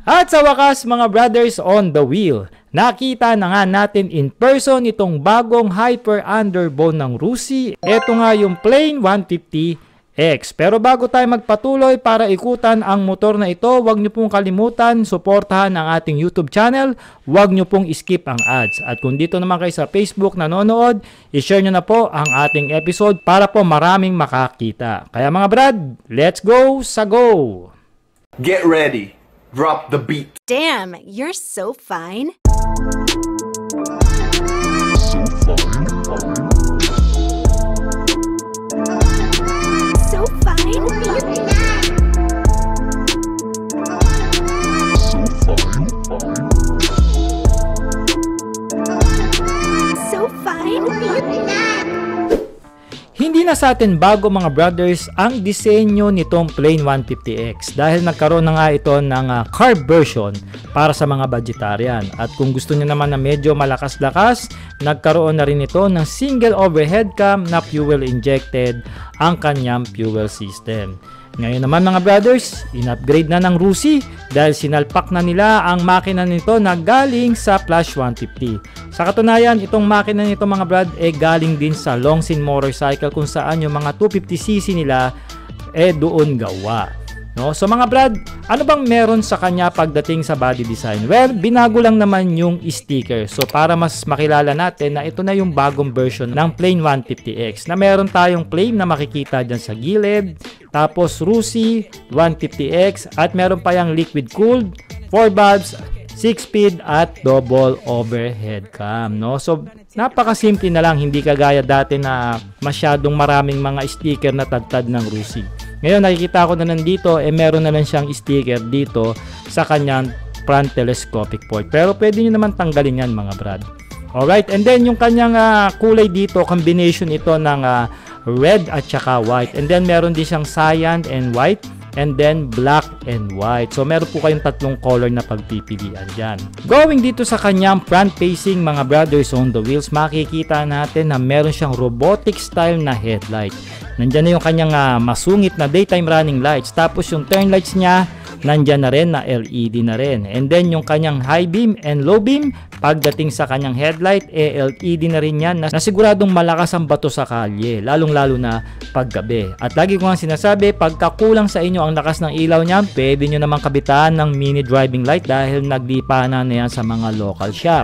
At sa wakas mga brothers on the wheel, nakita na nga natin in person itong bagong Hyper Underbone ng Rusi. Ito nga yung Plane 150X. Pero bago tayo magpatuloy para ikutan ang motor na ito, huwag nyo pong kalimutan, suportahan ang ating YouTube channel. Huwag nyo pong skip ang ads. At kung dito naman kayo sa Facebook nanonood, i-share nyo na po ang ating episode para po maraming makakita. Kaya mga brad, let's go sa go! Get ready. Drop the beat. Damn, you're so fine. So fine. So fine. Hindi na sa atin bago mga brothers ang disenyo nitong Plane 150X dahil nagkaroon na nga ito ng carb version para sa mga budgetarian. At kung gusto niyo naman na medyo malakas-lakas, nagkaroon na rin ito ng single overhead cam na fuel injected ang kanyang fuel system. Ngayon naman mga brothers, in-upgrade na ng Rusi dahil sinalpak na nila ang makina nito na galing sa Flash 150. Sa katunayan, itong makina nito mga brad galing din sa Longsin motorcycle kung saan yung mga 250cc nila doon gawa. No? So mga brad, ano bang meron sa kanya pagdating sa body design? Well, binago lang naman yung sticker. So para mas makilala natin na ito na yung bagong version ng Plane 150X na meron tayong flame na makikita dyan sa gilid. Tapos Rusi 150X at meron pa yung liquid cooled, 4 valves, 6-speed at double overhead cam. No? So napakasimple na lang, hindi kagaya dati na masyadong maraming mga sticker na tad-tad ng Rusi. Ngayon nakikita ko na nandito meron na lang siyang sticker dito sa kanyang front telescopic port. Pero pwede nyo naman tanggalin yan mga brad. Alright, and then yung kanyang kulay dito, combination ito ng red at saka white. And then meron din siyang cyan and white. And then black and white. So meron po kayong tatlong color na pagpipilian dyan. Going dito sa kanyang front facing mga brothers on the wheels, makikita natin na meron siyang robotic style na headlight. Nandyan na yung kanyang masungit na daytime running lights. Tapos yung turn lights niya, nandyan na rin na LED na rin. And then yung kanyang high beam and low beam, pagdating sa kanyang headlight, LED na rin yan na siguradong malakas ang bato sa kalye, lalong lalo na paggabi. At lagi ko nga sinasabi, pagka kulang sa inyo ang lakas ng ilaw niyan, pwede nyo naman kabitaan ng mini driving light dahil naglipanan na yan sa mga local shop.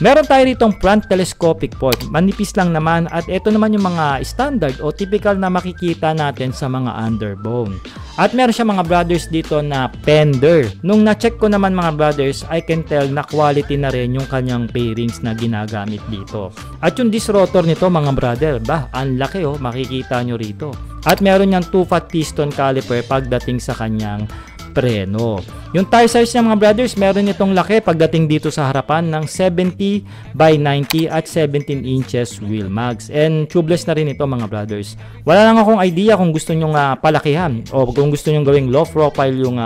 Meron tayo ritong front telescopic port, manipis lang naman at ito naman yung mga standard o typical na makikita natin sa mga underbone. At meron siya mga brothers dito na fender. Nung na-check ko naman mga brothers, I can tell na quality na rin yung kanyang pairings na ginagamit dito. At yung disc rotor nito mga brother, ang laki makikita nyo rito. At meron niyang 2-fat piston caliper pagdating sa kanyang preno. Yung tire size niya mga brothers, meron itong laki pagdating dito sa harapan ng 70 by 90 at 17 inches wheel mags. And tubeless na rin ito mga brothers. Wala lang akong idea kung gusto nyong palakihan o kung gusto nyong gawing low profile yung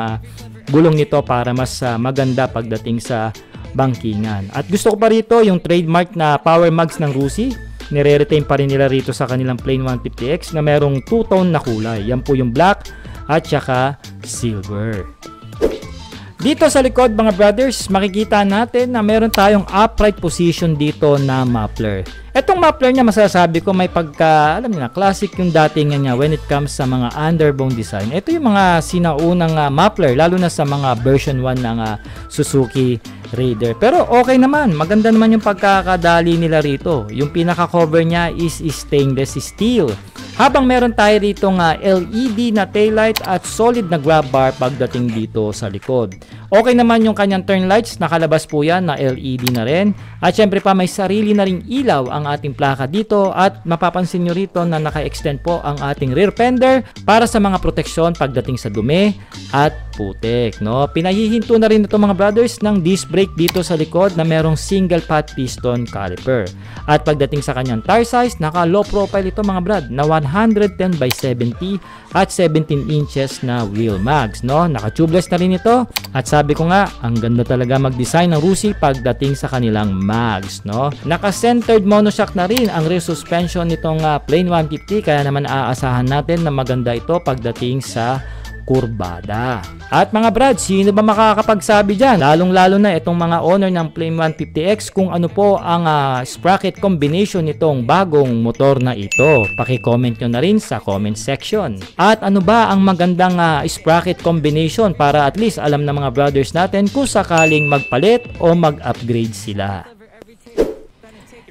gulong nito para mas maganda pagdating sa bangkingan. At gusto ko pa rito yung trademark na power mags ng Rusi. Nire-retain pa rin nila rito sa kanilang Plane 150X na merong two-tone na kulay. Yan po yung black at saka silver. Dito sa likod mga brothers, makikita natin na meron tayong upright position dito na muffler. Etong muffler niya masasabi ko may pagka, alam niyo na, classic yung dating niya when it comes sa mga underbone design. Ito yung mga sinaunang muffler, lalo na sa mga version 1 ng Suzuki Raider. Pero okay naman, maganda naman yung pagkakadali nila rito. Yung pinaka-cover niya is stainless steel. Habang meron tayo rito LED na taillight at solid na grab bar pagdating dito sa likod. Okay naman yung kanyang turn lights, nakalabas po yan na LED na rin. At syempre pa may sarili na ring ilaw ang ating plaka dito at mapapansin nyo rito na naka-extend po ang ating rear fender para sa mga proteksyon pagdating sa dumi at putik. No? Pinahihinto na rin ito mga brothers ng disc brake dito sa likod na merong single pot piston caliper. At pagdating sa kanyang tire size, naka low profile ito mga brad na 110 by 70 at 17 inches na wheel mags. No? Naka-tubeless na rin ito at sabi ko nga, ang ganda talaga mag-design ng Rusi pagdating sa kanilang mags. No? Naka-centered monoshock na rin ang rear suspension nitong Plane 150 kaya naman aasahan natin na maganda ito pagdating sa kurbada. At mga brad, sino ba makakapagsabi dyan? Lalong-lalo na itong mga owner ng Flame 150X kung ano po ang sprocket combination nitong bagong motor na ito. Paki-comment nyo na rin sa comment section. At ano ba ang magandang sprocket combination para at least alam ng mga brothers natin kung sakaling magpalit o mag-upgrade sila.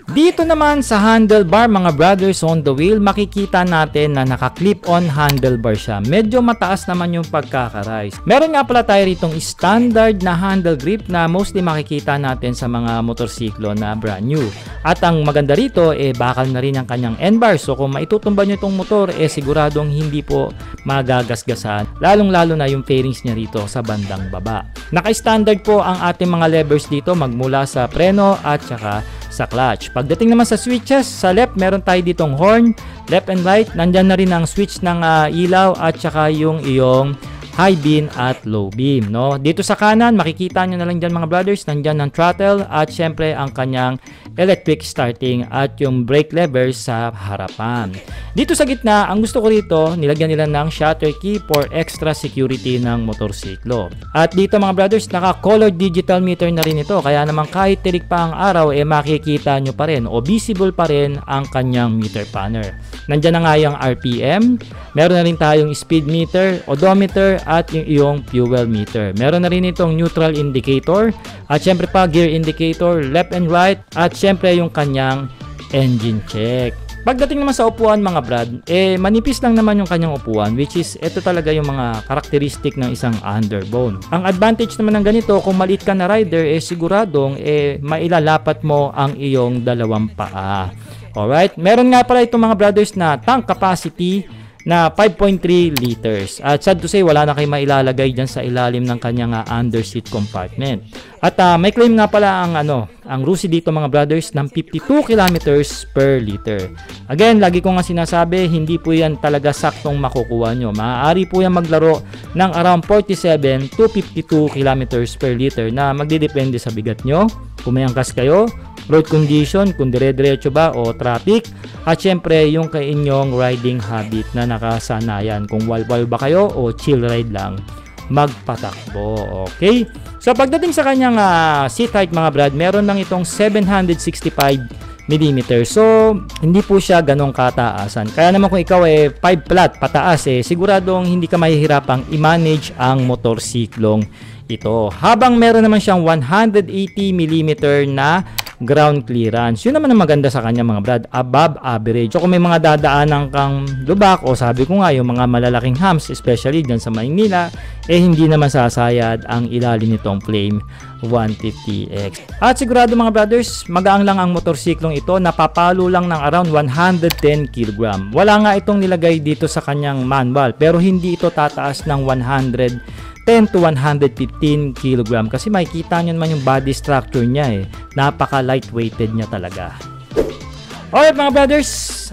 Dito naman sa handlebar mga brothers on the wheel, makikita natin na naka-clip-on handlebar siya. Medyo mataas naman yung pagkakarise. Meron nga pala tayo ritong standard na handle grip na mostly makikita natin sa mga motorsiklo na brand new. At ang maganda rito, bakal na rin ang kanyang end-bar. So kung maitutumba nyo itong motor, siguradong hindi po magagasgasan. Lalong-lalo na yung fairings niya rito sa bandang baba. Naka-standard po ang ating mga levers dito magmula sa preno at saka sa clutch. Pagdating naman sa switches, sa left meron tayo ditong horn, left and right, nandyan na rin ang switch ng ilaw at saka yung iyong high beam at low beam, no? Dito sa kanan, makikita nyo na lang dyan mga brothers, nandyan ang throttle at syempre ang kanyang electric starting at yung brake lever sa harapan. Dito sa gitna, ang gusto ko rito, nilagyan nila ng shutter key for extra security ng motorsiklo. At dito mga brothers, naka-color digital meter na rin ito, kaya naman kahit tirik pa ang araw, makikita nyo pa rin o visible pa rin ang kanyang meter panel. Nandyan na nga yung RPM, meron na rin tayong speed meter, odometer, at yung iyong fuel meter. Meron na rin itong neutral indicator at syempre pa gear indicator, left and right, at syempre yung kanyang engine check. Pagdating naman sa upuan mga brad, manipis lang naman yung kanyang upuan, which is ito talaga yung mga karakteristik ng isang underbone. Ang advantage naman ng ganito, kung maliit ka na rider, siguradong mailalapat mo ang iyong dalawang paa. Alright, meron nga pala itong mga brothers na tank capacity na 5.3 liters. At sad to say, wala na kayo mailalagay dyan sa ilalim ng kanyang underseat compartment. At may claim nga pala ang Rusi dito mga brothers ng 52 kilometers per liter. Again, lagi ko nga sinasabi, hindi po yan talaga saktong makukuha nyo. Maaari po yan maglaro ng around 47 to 52 kilometers per liter na magdidepende sa bigat nyo, kung may angkas kayo, road condition, kung dire-diretso ba o traffic, at syempre yung kay inyong riding habit na nakasanayan, kung walwal ba kayo o chill ride lang magpatakbo. Okay, so pagdating sa kanyang seat height mga brad, meron lang itong 765 mm. So hindi po siya ganong kataasan, kaya naman kung ikaw 5 flat pataas, siguradong hindi ka mahihirapang i-manage ang motorsiklong ito. Habang meron naman siyang 180 mm na ground clearance. Yun naman ang maganda sa kanya mga brad, above average. So kung may mga dadaanan kang lubak o sabi ko nga yung mga malalaking humps, especially dyan sa Maynila, hindi naman sasayad ang ilalim nitong Flame 150X. At sigurado mga brothers, magaang lang ang motorsiklong ito, napapalo lang ng around 110 kg. Wala nga itong nilagay dito sa kanyang manual, pero hindi ito tataas ng 110 to 115 kg kasi makikita nyo naman yung body structure niya napaka lightweighted niya talaga. Alright mga brothers,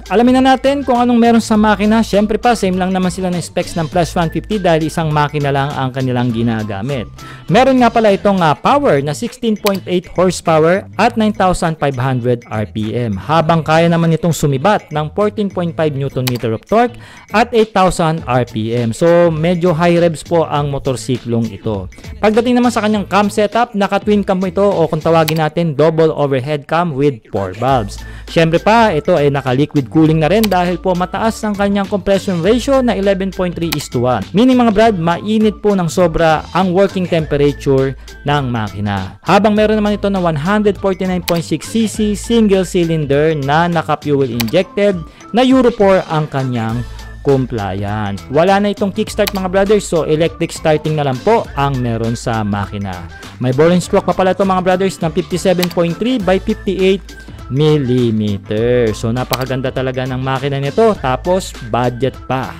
alamin na natin kung anong meron sa makina. Syempre pa, same lang naman sila ng specs ng Plus 150 dahil isang makina lang ang kanilang ginagamit. Meron nga pala itong power na 16.8 horsepower at 9,500 RPM. Habang kaya naman itong sumibat ng 14.5 Nm of torque at 8,000 RPM. So medyo high revs po ang motorsiklong ito. Pagdating naman sa kanyang cam setup, naka-twin cam ito o kung tawagin natin double overhead cam with 4 valves. Syempre pa, ito ay naka-liquid cooling na rin dahil po mataas ang kanyang compression ratio na 11.3:1. Meaning mga brad, mainit po ng sobra ang working temperature ng makina. Habang meron naman ito na 149.6cc single cylinder na naka-fuel injected na Euro 4 ang kanyang compliance. Wala na itong kickstart mga brothers, so electric starting na lang po ang meron sa makina. May ball and stroke pa pala ito mga brothers ng 57.3 by 58 mm. So napakaganda talaga ng makina nito, tapos budget pa.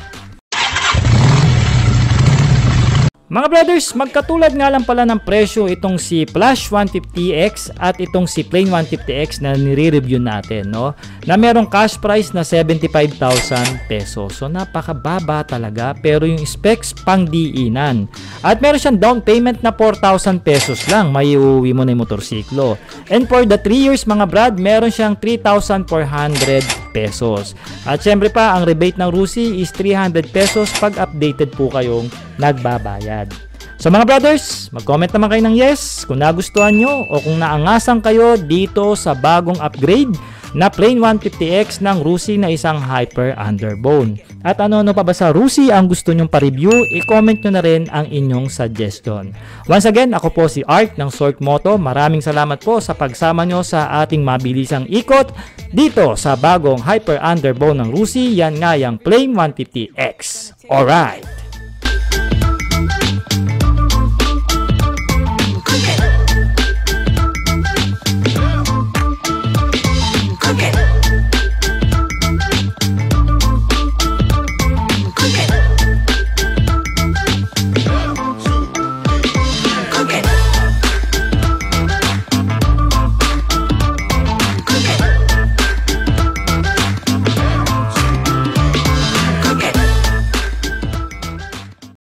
Mga brothers, magkatulad nga lang pala ng presyo itong si Plus 150X at itong si Plain 150X na nire-review natin, no? Na merong cash price na 75,000 pesos. So napakababa talaga, pero yung specs pang diinan. At meron siyang down payment na 4,000 pesos lang, may uuwi mo na yung motorsiklo. And for the 3 years mga brad, meron siyang 3,400 pesos. At syempre pa, ang rebate ng Rusi is 300 pesos pag updated po kayong nagbabayad. So mga brothers, mag-comment naman kayo ng yes kung nagustuhan nyo o kung naangasan kayo dito sa bagong upgrade na Plane 150X ng Rusi na isang Hyper Underbone. At ano-ano pa ba sa Rusi ang gusto nyong pa-review, i-comment nyo na rin ang inyong suggestion. Once again, ako po si Art ng Sork Moto. Maraming salamat po sa pagsama nyo sa ating mabilisang ikot dito sa bagong Hyper Underbone ng Rusi. Yan nga yung Plane 150X. Alright!